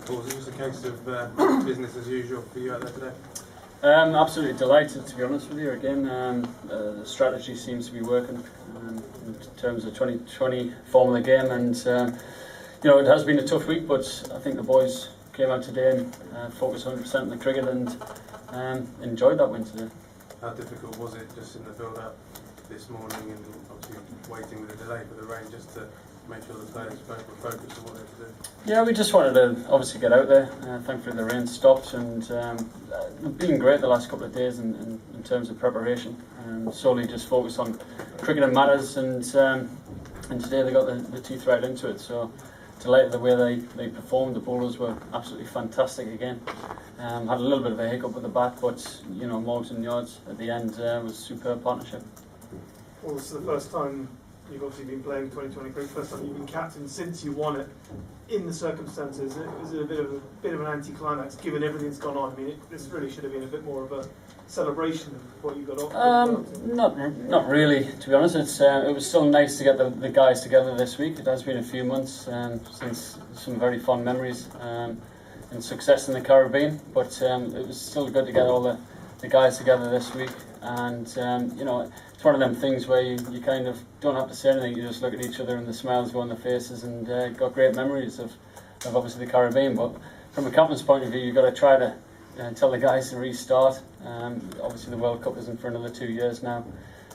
Was it just a case of business as usual for you out there today? Absolutely delighted, to be honest with you. Again, the strategy seems to be working in terms of 2020 form of the game, and it has been a tough week, but I think the boys came out today and focused 100% on the cricket and enjoyed that win today. How difficult was it just in the build-up this morning, and obviously waiting with the delay for the rain, just to make sure the players were focused on what they had to do? Yeah, we just wanted to obviously get out there. Thankfully the rain stopped, and it's been great the last couple of days in terms of preparation, and solely just focused on cricket and matters, and today they got the teeth right into it. So delighted the way they performed. The bowlers were absolutely fantastic again. Had a little bit of a hiccup with the bat, but Morgs and Yards at the end was a superb partnership. Well, this is the first time you've obviously been playing 2020 cricket, first time you've been captain since you won it. In the circumstances, is it a bit of an anti-climax given everything that's gone on? I mean, this really should have been a bit more of a celebration of what you got off. Not really, to be honest. It was still nice to get the guys together this week. It has been a few months since some very fond memories and success in the Caribbean, but it was still good to get all the guys together this week, and it's one of them things where you kind of don't have to say anything, you just look at each other and the smiles go on their faces, and got great memories of obviously the Caribbean. But from a captain's point of view, you've got to try to tell the guys to restart. Obviously the World Cup isn't for another 2 years now,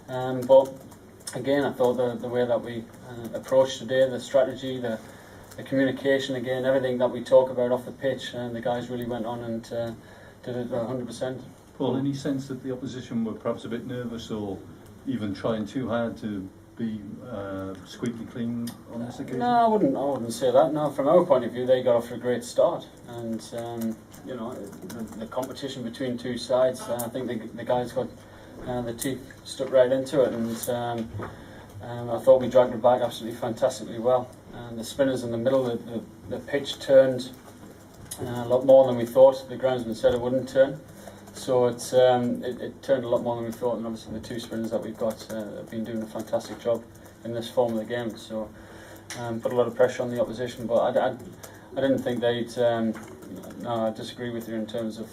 but again I thought the way that we approached today, the strategy, the communication, again everything that we talk about off the pitch, and the guys really went on and did it 100%. Paul, any sense that the opposition were perhaps a bit nervous or even trying too hard to be squeaky clean on this occasion? No, I wouldn't say that. No, from our point of view, they got off to a great start, and the competition between two sides, I think the guys got the teeth stuck right into it, and I thought we dragged it back absolutely fantastically well. And the spinners in the middle, the pitch turned a lot more than we thought. The groundsman said it wouldn't turn. So it turned a lot more than we thought, and obviously the two spinners that we've got have been doing a fantastic job in this form of the game. So put a lot of pressure on the opposition, but I didn't think they'd. No, I disagree with you in terms of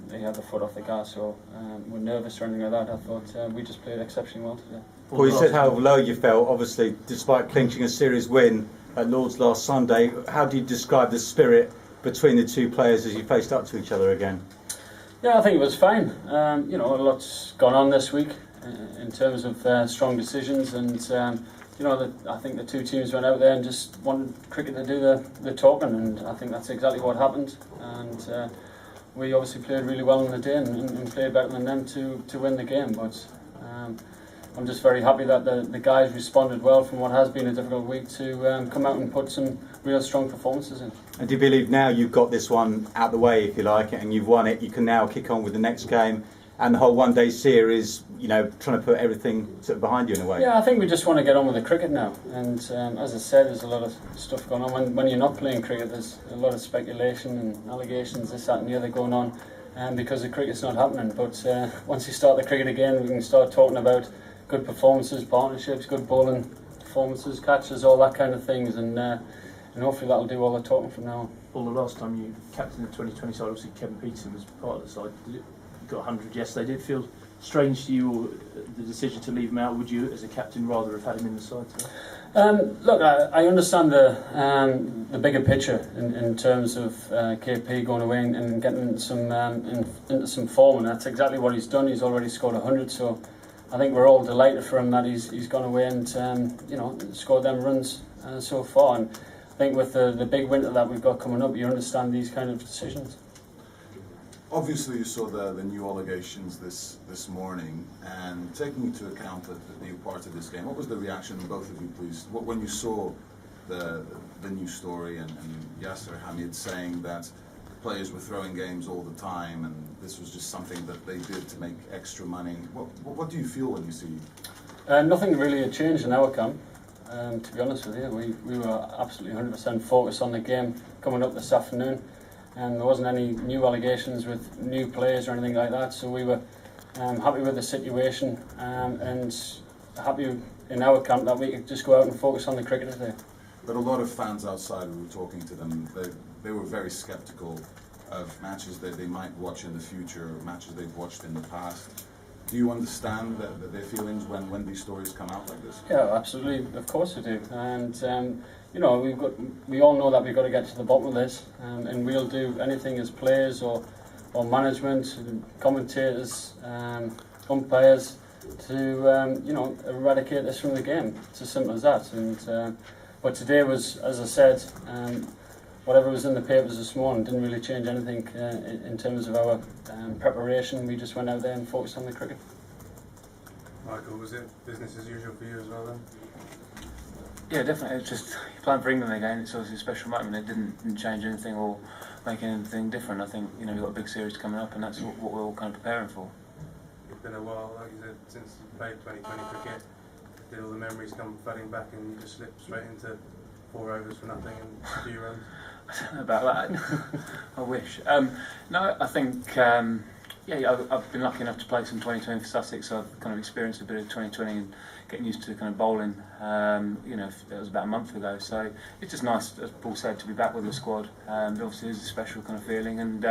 they had the foot off the gas or were nervous or anything like that. I thought we just played exceptionally well today. Well, you said how low you felt, obviously, despite clinching a series win at Lord's last Sunday. How do you describe the spirit between the two players as you faced up to each other again? Yeah, I think it was fine. A lot's gone on this week in terms of strong decisions, and I think the two teams went out there and just wanted cricket to do the talking, and I think that's exactly what happened. And we obviously played really well on the day and played better than them to win the game. But I'm just very happy that the guys responded well from what has been a difficult week to come out and put some real strong performances in. And do you believe now you've got this one out the way, if you like, and you've won it, you can now kick on with the next game and the whole one-day series, trying to put everything sort of behind you in a way? Yeah, I think we just want to get on with the cricket now. And as I said, there's a lot of stuff going on. When you're not playing cricket, there's a lot of speculation and allegations, this, that and the other going on, because the cricket's not happening. But once you start the cricket again, we can start talking about good performances, partnerships, good bowling performances, catches, all that kind of things, and hopefully that'll do all the talking from now on. Well, the last time you captained the 2020 side, obviously Kevin Peterson was part of the side. You got 100 yesterday. Did it feel strange to you, or the decision to leave him out? Would you, as a captain, rather have had him in the side today? Look, I understand the bigger picture in terms of KP going away and getting some into some form, and that's exactly what he's done. He's already scored 100, so I think we're all delighted for him that he's gone away and scored them runs so far. And I think with the big winter that we've got coming up, you understand these kind of decisions. Obviously, you saw the new allegations this morning, and taking into account that you're part of this game, what was the reaction of both of you, please, when you saw the new story and Yasser Hamid saying that players were throwing games all the time and this was just something that they did to make extra money? What do you feel when you see? Nothing really had changed in our camp. To be honest with you, we were absolutely 100% focused on the game coming up this afternoon. And there wasn't any new allegations with new players or anything like that, so we were happy with the situation and happy in our camp that we could just go out and focus on the cricket today. But a lot of fans outside, we were talking to them, they were very sceptical of matches that they might watch in the future, or matches they've watched in the past. Do you understand their feelings when these stories come out like this? Yeah, absolutely. Of course we do. And you know, we all know that we've got to get to the bottom of this, and we'll do anything as players or management, commentators, umpires, to you know, eradicate this from the game. It's as simple as that. And but today was, as I said, whatever was in the papers this morning didn't really change anything in terms of our preparation. We just went out there and focused on the cricket. Michael, was it business as usual for you as well then? Yeah, definitely. It's just playing for England again. It's obviously a special moment. It didn't change anything or make anything different. I think, you know, we've got a big series coming up, and that's what we're all kind of preparing for. It's been a while, like you said, since you played 2020 cricket. Did all the memories come flooding back, and you just slipped straight into 4 overs for nothing and a few runs? I don't know about that. I wish. No, I think, yeah, I've been lucky enough to play some 2020 for Sussex, so I've kind of experienced a bit of 2020 and getting used to kind of bowling. You know, that was about a month ago, so it's just nice, as Paul said, to be back with the squad. Obviously, it's a special kind of feeling, and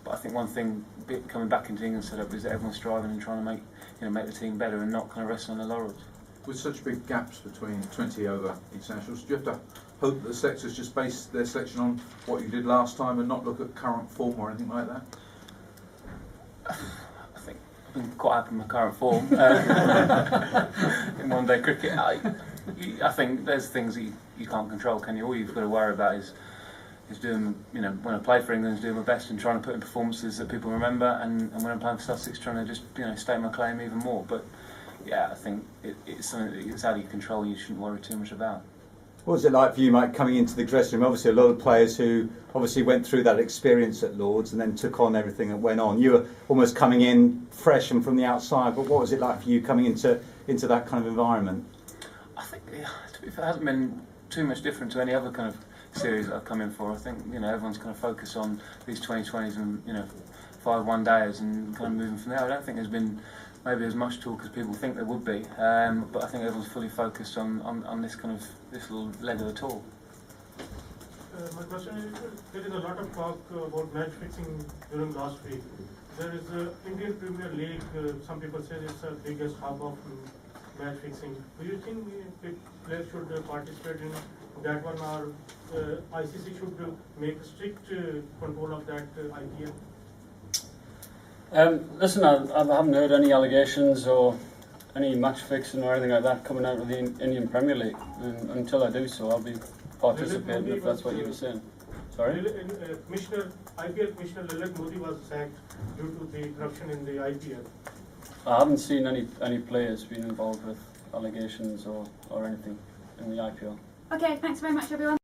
but I think one thing coming back into England setup is that everyone's striving and trying to make the team better and not kind of resting on their laurels. With such big gaps between 20 over internationals, do you have to hope that the selectors just base their selection on what you did last time and not look at current form or anything like that? I think I've been quite happy with my current form in one-day cricket. I think there's things that you can't control, can you? All you've got to worry about is doing, you know, when I play for England, is doing my best and trying to put in performances that people remember, and when I'm playing for Sussex, trying to just, you know, stake my claim even more. But yeah, I think it's something that it's out of your control and you shouldn't worry too much about. What was it like for you, Mike, coming into the dressing room? Obviously, a lot of players who obviously went through that experience at Lords and then took on everything that went on. You were almost coming in fresh and from the outside, but what was it like for you coming into that kind of environment? I think, to be fair, it hasn't been too much different to any other kind of series that I've come in for. I think, you know, everyone's kind of focused on these 2020s and, you know, 5 one-dayers and kind of moving from there. I don't think there's been maybe as much talk as people think there would be, but I think everyone's fully focused on this kind of this little leg of the tour. My question is, there is a lot of talk about match fixing during last week. There is the Indian Premier League, some people say it's the biggest hub of match fixing. Do you think players should participate in that one, or ICC should make strict control of that IPL? Listen, I haven't heard any allegations or any match fixing or anything like that coming out of the Indian Premier League, and until I do so, I'll be participating if that's what you were saying. Sorry? IPL Commissioner Lilith Modi was sacked due to the corruption in the IPL. I haven't seen any players being involved with allegations or anything in the IPL. Okay, thanks very much everyone.